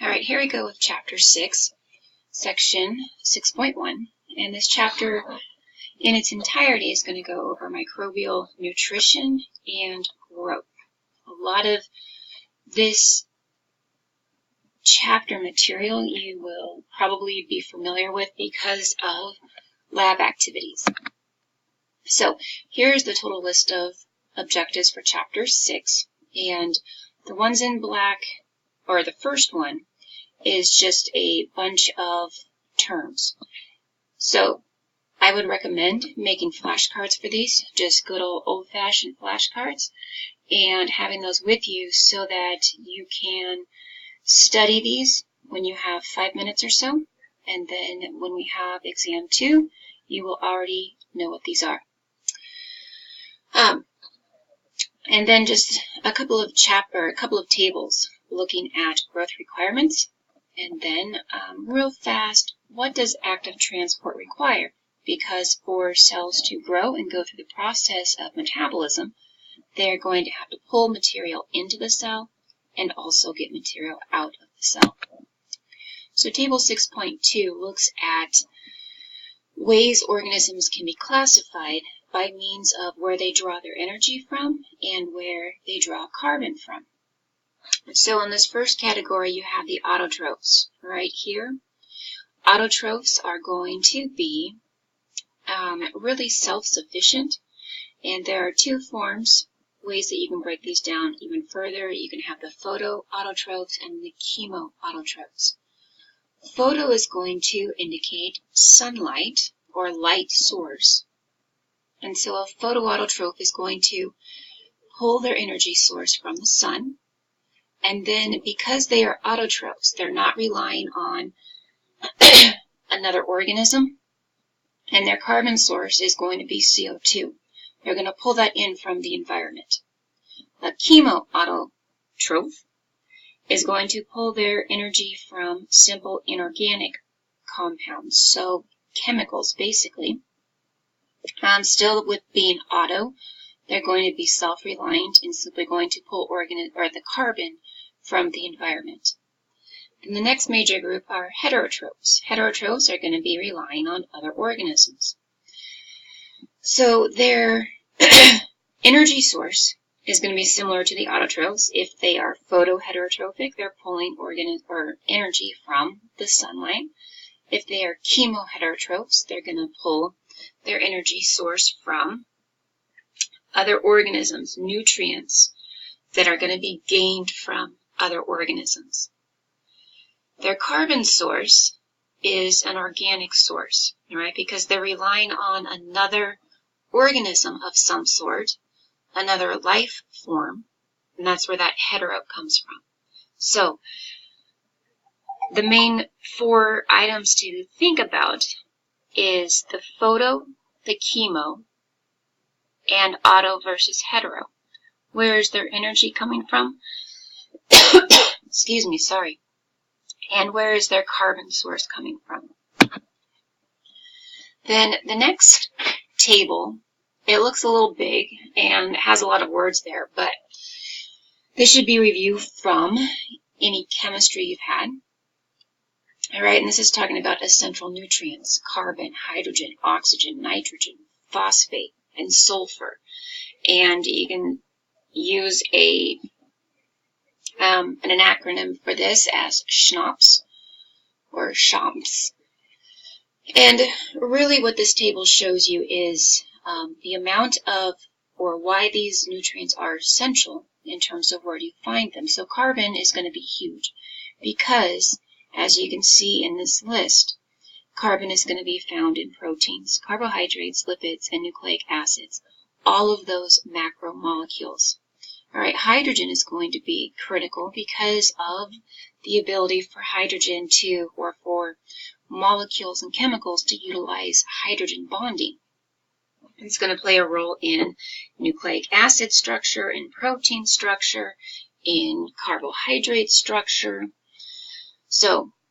All right, here we go with Chapter 6, Section 6.1. And this chapter in its entirety is going to go over microbial nutrition and growth. A lot of this chapter material you will probably be familiar with because of lab activities. So here's the total list of objectives for Chapter 6, and the ones in black, or the first one, is just a bunch of terms. So I would recommend making flashcards for these, just good old-fashioned flashcards, and having those with you so that you can study these when you have 5 minutes or so, and then when we have exam 2, you will already know what these are. And then just a couple of tables looking at growth requirements, and then real fast, what does active transport require? Because for cells to grow and go through the process of metabolism, they're going to have to pull material into the cell and also get material out of the cell. So table 6.2 looks at ways organisms can be classified by means of where they draw their energy from and where they draw carbon from. So in this first category, you have the autotrophs right here. Autotrophs are going to be really self-sufficient, and there are two ways that you can break these down even further. You can have the photoautotrophs and the chemoautotrophs. Photo is going to indicate sunlight or light source. And so a photoautotroph is going to pull their energy source from the sun. And then because they are autotrophs, they're not relying on another organism. And their carbon source is going to be CO2. They're going to pull that in from the environment. A chemoautotroph is going to pull their energy from simple inorganic compounds, so chemicals basically. Still with being auto, they're going to be self-reliant and simply going to pull the carbon from the environment. And the next major group are heterotrophs. Heterotrophs are going to be relying on other organisms. So their energy source is going to be similar to the autotrophs. If they are photoheterotrophic, they're pulling energy from the sunlight. If they are chemoheterotrophs, they're going to pull their energy source from other organisms, nutrients that are going to be gained from other organisms. Their carbon source is an organic source, right? Because they're relying on another organism of some sort, another life form, and that's where that hetero comes from. So the main 4 items to think about is the photo, the chemo, and auto versus hetero. Where is their energy coming from? Excuse me, sorry. And where is their carbon source coming from? Then the next table, it looks a little big and has a lot of words there, but this should be reviewed from any chemistry you've had. All right, and this is talking about essential nutrients: carbon, hydrogen, oxygen, nitrogen, phosphate, and sulfur. And you can use an acronym for this as SHNOPS or SHOMPS. And really what this table shows you is the amount of, or why these nutrients are essential in terms of where do you find them. So carbon is going to be huge because, as you can see in this list, carbon is going to be found in proteins, carbohydrates, lipids, and nucleic acids, all of those macromolecules. All right, hydrogen is going to be critical because of the ability for hydrogen to, or for molecules and chemicals to utilize hydrogen bonding. It's going to play a role in nucleic acid structure, in protein structure, in carbohydrate structure,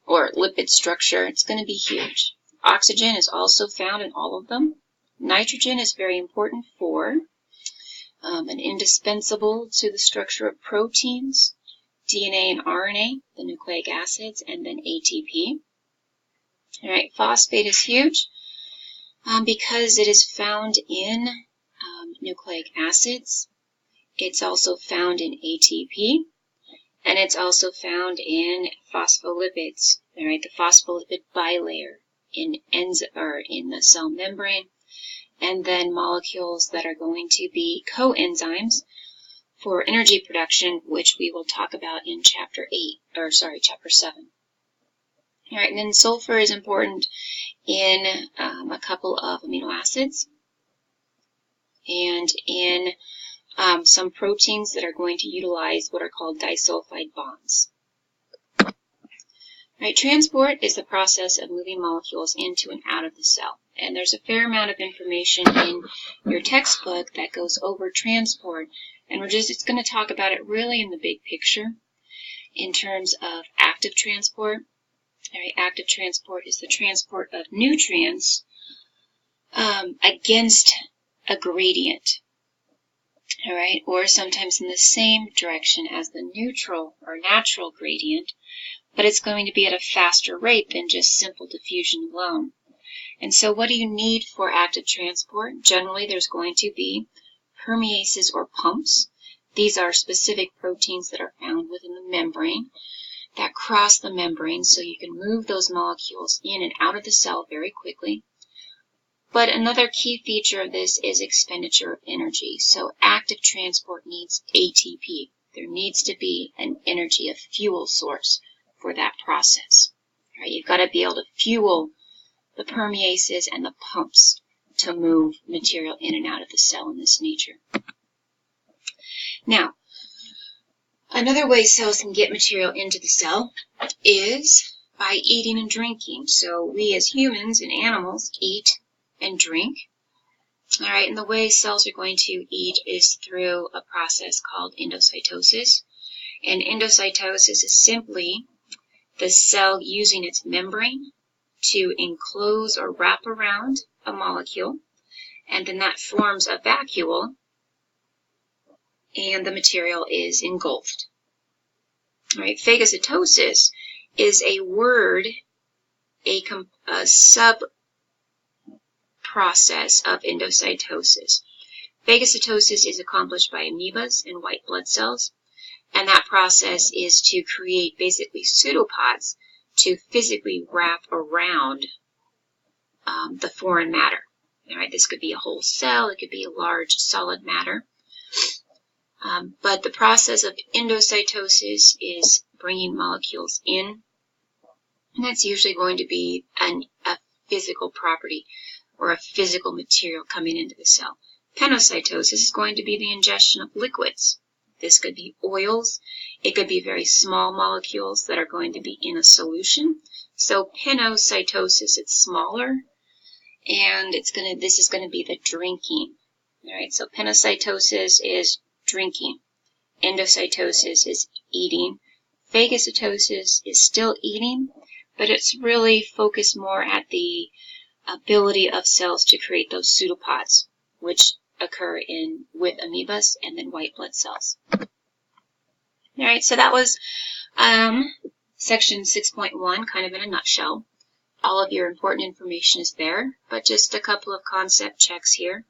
or lipid structure. It's going to be huge. Oxygen is also found in all of them. Nitrogen is very important and indispensable to the structure of proteins, DNA and RNA, the nucleic acids, and then ATP. All right, phosphate is huge because it is found in nucleic acids. It's also found in ATP, and it's also found in phospholipids. All right, the phospholipid bilayer in the cell membrane, and then molecules that are going to be coenzymes for energy production, which we will talk about in chapter 7. All right, and then sulfur is important in a couple of amino acids and in some proteins that are going to utilize what are called disulfide bonds. Right, transport is the process of moving molecules into and out of the cell. And there's a fair amount of information in your textbook that goes over transport. And we're just going to talk about it really in the big picture in terms of active transport. All right, active transport is the transport of nutrients against a gradient. All right, or sometimes in the same direction as the neutral or natural gradient, but it's going to be at a faster rate than just simple diffusion alone. And so what do you need for active transport? Generally, there's going to be permeases or pumps. These are specific proteins that are found within the membrane that cross the membrane so you can move those molecules in and out of the cell very quickly. But another key feature of this is expenditure of energy. So active transport needs ATP. There needs to be an energy, a fuel source for that process. All right, you've got to be able to fuel the permeases and the pumps to move material in and out of the cell in this nature. Now, another way cells can get material into the cell is by eating and drinking. So we as humans and animals eat and drink. All right, and the way cells are going to eat is through a process called endocytosis. And endocytosis is simply the cell using its membrane to enclose or wrap around a molecule, and then that forms a vacuole, and the material is engulfed. All right, phagocytosis is a word, a sub-process of endocytosis. Phagocytosis is accomplished by amoebas and white blood cells, and that process is to create basically pseudopods to physically wrap around the foreign matter. All right, this could be a whole cell, it could be a large solid matter. But the process of endocytosis is bringing molecules in, and that's usually going to be a physical property or a physical material coming into the cell. Penocytosis is going to be the ingestion of liquids. This could be oils. It could be very small molecules that are going to be in a solution. So penocytosis, it's smaller, and this is going to be the drinking. All right, so penocytosis is drinking. Endocytosis is eating. Phagocytosis is still eating, but it's really focused more at the ability of cells to create those pseudopods, which occur with amoebas and then white blood cells. All right, so that was section 6.1, kind of in a nutshell. All of your important information is there, but just a couple of concept checks here.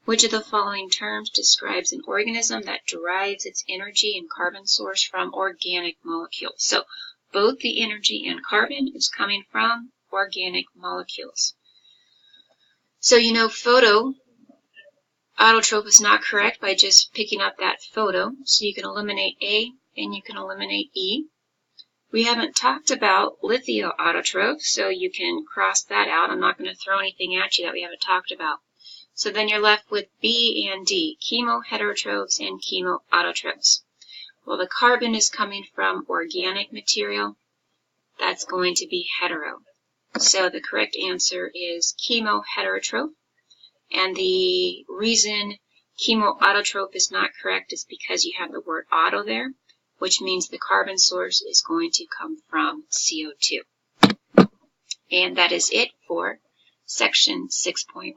Which of the following terms describes an organism that derives its energy and carbon source from organic molecules? So both the energy and carbon is coming from organic molecules. So you know autotroph is not correct by just picking up that photo. So you can eliminate A and you can eliminate E. We haven't talked about lithoautotrophs, so you can cross that out. I'm not going to throw anything at you that we haven't talked about. So then you're left with B and D, chemoheterotrophs and chemoautotrophs. Well, the carbon is coming from organic material. That's going to be hetero. So the correct answer is chemoheterotroph. And the reason chemoautotroph is not correct is because you have the word auto there, which means the carbon source is going to come from CO2. And that is it for section 6.1.